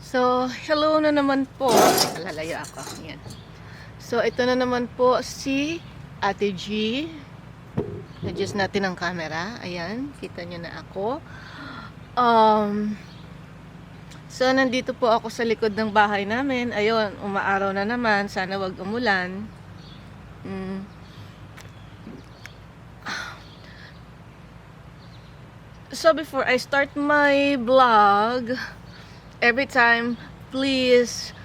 So, hello na naman po. Lalaya ako. Yan. So, ito na naman po si Ate G. Adjust natin ang camera. Ayan, kita nyo na ako. So, nandito po ako sa likod ng bahay namin. Ayun, umaaraw na naman. Sana wag umulan. So, before I start my vlog, every time, please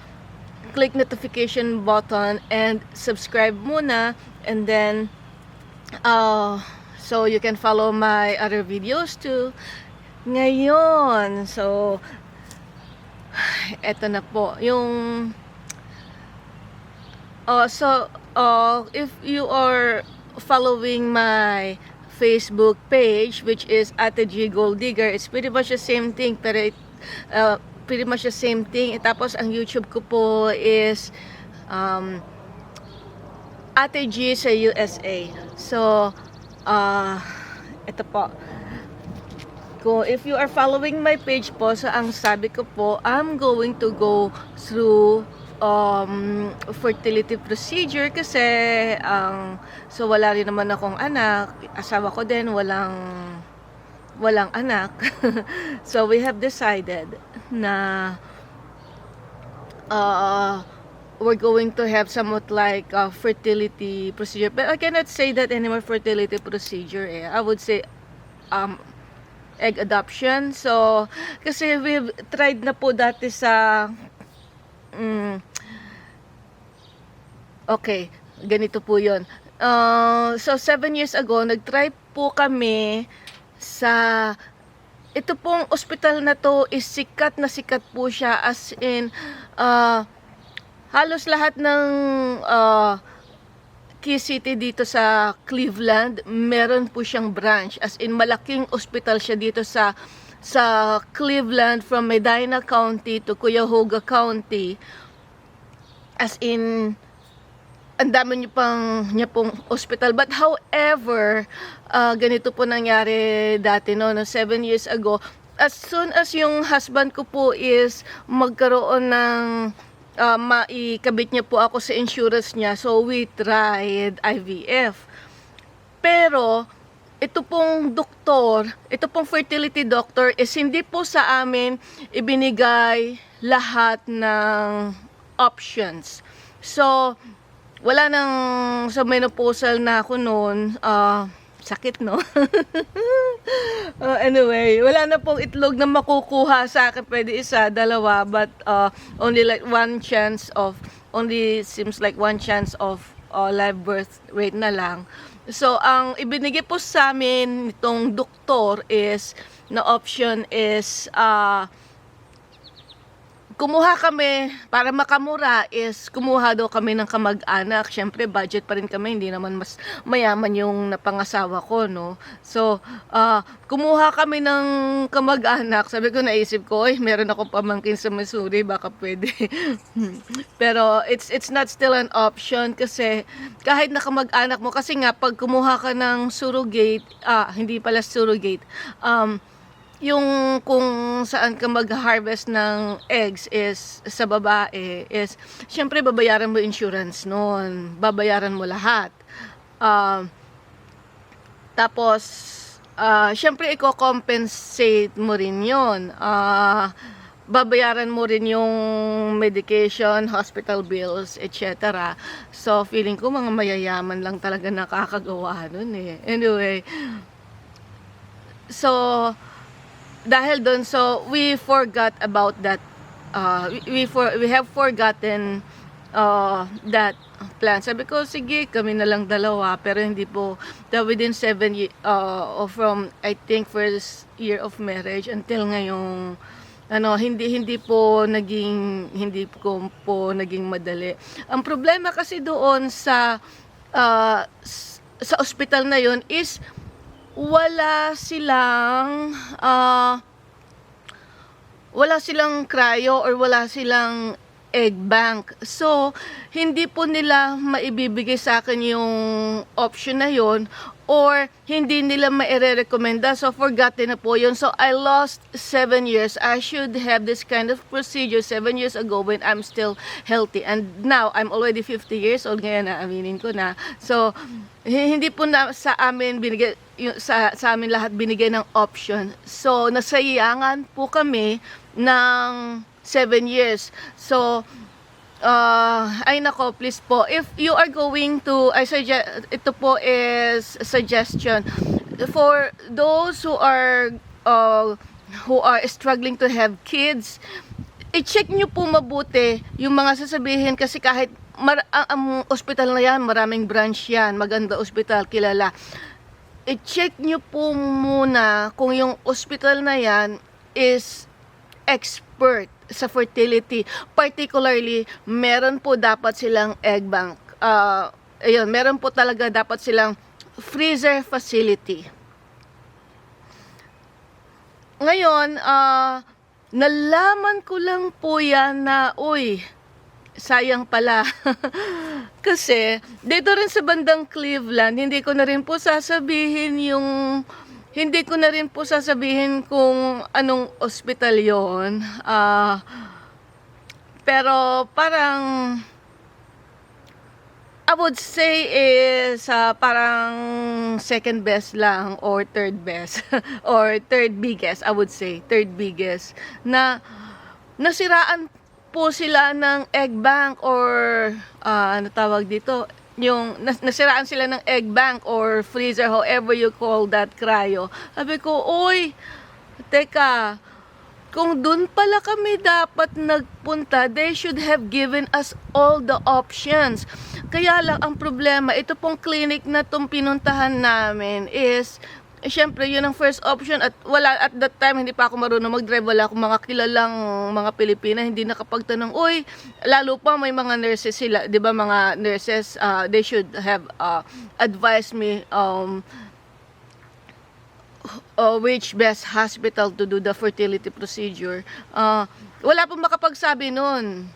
click notification button and subscribe muna, and then so you can follow my other videos too. Ngayon, so eto na po yung if you are following my Facebook page, which is Ate G Gold Digger, it's pretty much the same thing, pero pretty much the same thing. Tapos ang YouTube ko po is Ate G sa USA. So ito po, if you are following my page po, so ang sabi ko po, I'm going to go through fertility procedure kasi so wala rin naman akong anak, asawa ko din walang anak. So we have decided na we're going to have somewhat like a fertility procedure, but I cannot say that anymore fertility procedure. I would say egg adoption. So kasi we've tried na po dati sa okay, ganito po yun. So 7 years ago, nag-try po kami sa ito pong ospital na to, is sikat na sikat po siya, as in halos lahat ng key city dito sa Cleveland, meron po siyang branch, as in malaking ospital siya dito sa Cleveland, from Medina County to Cuyahoga County, as in ang dami niya pong hospital. But however, ganito po nangyari dati, no 7 years ago. As soon as yung husband ko po is magkaroon ng maikabit niya po ako sa insurance niya, so we tried IVF. Pero ito pong doktor, ito pong fertility doctor is hindi po sa amin ibinigay lahat ng options. So wala nang, sa menopausal na ako noon, sakit, no? Anyway, wala na pong itlog na makukuha sa akin, pwede isa, dalawa, but only like seems like one chance of live birth rate na lang. So ang ibinigay po sa amin nitong doktor is, na option is kumuha kami, para makamura, is kumuha daw kami ng kamag-anak. Syempre, budget pa rin kami, hindi naman mas mayaman yung napangasawa ko, no? So, kumuha kami ng kamag-anak. Sabi ko, naisip ko, meron akong pamangkin sa Missouri, baka pwede. Pero, it's not still an option kasi kahit na kamag-anak mo, kasi nga, pag kumuha ka ng surrogate, hindi pala surrogate, yung kung saan ka mag-harvest ng eggs is sa babae, is syempre babayaran mo insurance noon, babayaran mo lahat. Tapos syempre i-compensate mo rin yun, babayaran mo rin yung medication, hospital bills, etc. So feeling ko mga mayayaman lang talaga nakakagawa nun eh. Anyway, so dahil doon, so we forgot about that, we have forgotten that plan. Sabi ko, sige, kami na lang dalawa, pero hindi po, within 7 years, from I think first year of marriage until ngayong hindi po naging madali. Ang problema kasi doon sa ospital na yon is wala silang cryo or wala silang egg bank. So, hindi po nila maibibigay sa akin yung option na yon, or hindi nila maire-recommenda. So, forgotten na po yun. So, I lost 7 years. I should have this kind of procedure 7 years ago when I'm still healthy. And now, I'm already 50 years old. Ngayon na, aminin ko na. So, hindi po na sa amin binigay, sa amin lahat binigay ng option. So, nasayangan po kami ng 7 years. So, ay nako, please po, if you are going to, I suggest, ito po is suggestion for those who are struggling to have kids. I-check nyo po mabuti yung mga sasabihin, kasi kahit ang ospital na yan, maraming branch yan, maganda ospital, kilala. I-check nyo po muna kung yung ospital na yan is expert sa fertility. Particularly, meron po dapat silang egg bank. Ayun, meron po talaga dapat silang freezer facility. Ngayon, nalaman ko lang po yan na, uy, sayang pala. Kasi, dito rin sa bandang Cleveland, hindi ko na rin po sasabihin kung anong ospital yon. Pero parang I would say is parang second best lang or third best or third biggest, I would say third biggest, na nasiraan po sila ng egg bank or ano tawag dito, yung nasiraan sila ng egg bank or freezer, however you call that, cryo. Sabi ko, oy, teka, kung dun pala kami dapat nagpunta, they should have given us all the options. Kaya lang, ang problema, ito pong clinic na itong pinuntahan namin is, syempre, yun ang first option, at wala, at that time, hindi pa ako marunong mag-drive, wala akong mga kilalang mga Pilipina, hindi nakapagtanong, uy, lalo pa may mga nurses sila, di ba, mga nurses, they should have advised me which best hospital to do the fertility procedure. Wala pong makapagsabi nun.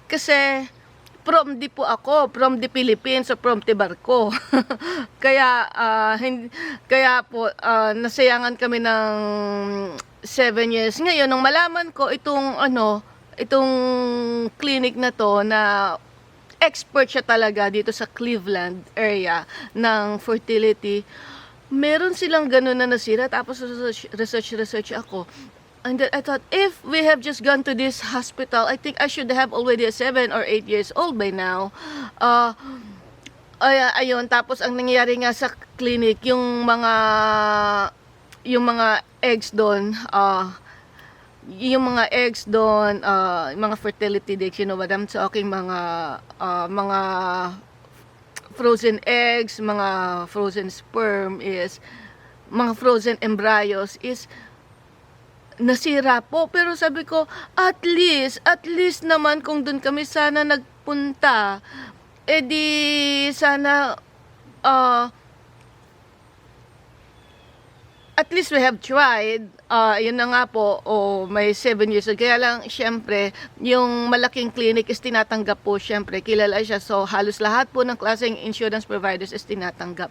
Kasi, from di po ako, from the Philippines o from Tibarco. Kaya po nasayangan kami ng 7 years. Ngayon, nung malaman ko itong clinic na to, na expert siya talaga dito sa Cleveland area ng fertility, meron silang ganun na nasira. Tapos research ako. And then I thought, if we have just gone to this hospital, I think I should have already 7 or 8 years old by now. Ayun, tapos ang nangyayari nga sa clinic, yung mga eggs doon, yung mga fertility dates, you know what I'm talking, mga frozen eggs, mga frozen sperm is, mga frozen embryos is nasira po. Pero sabi ko, at least naman kung dun kami sana nagpunta, edi sana at least we have tried. Yun na nga po, may 7 years old. Kaya lang, syempre, yung malaking clinic is tinatanggap po, syempre, kilala siya. So, halos lahat po ng klaseng insurance providers is tinatanggap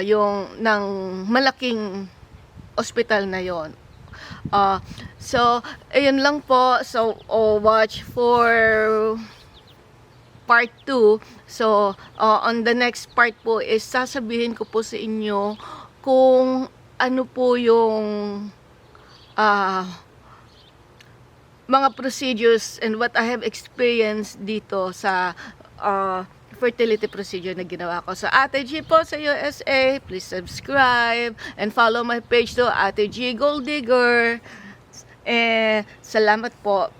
yung ng malaking ospital na yon. So, ayun lang po. So, watch for part 2. So, on the next part po is sasabihin ko po sa inyo kung ano po yung mga procedures and what I have experienced dito sa fertility procedure na ginawa ko. So, Ate G po sa USA, please subscribe and follow my page to Ate G Gold Digger. Salamat po.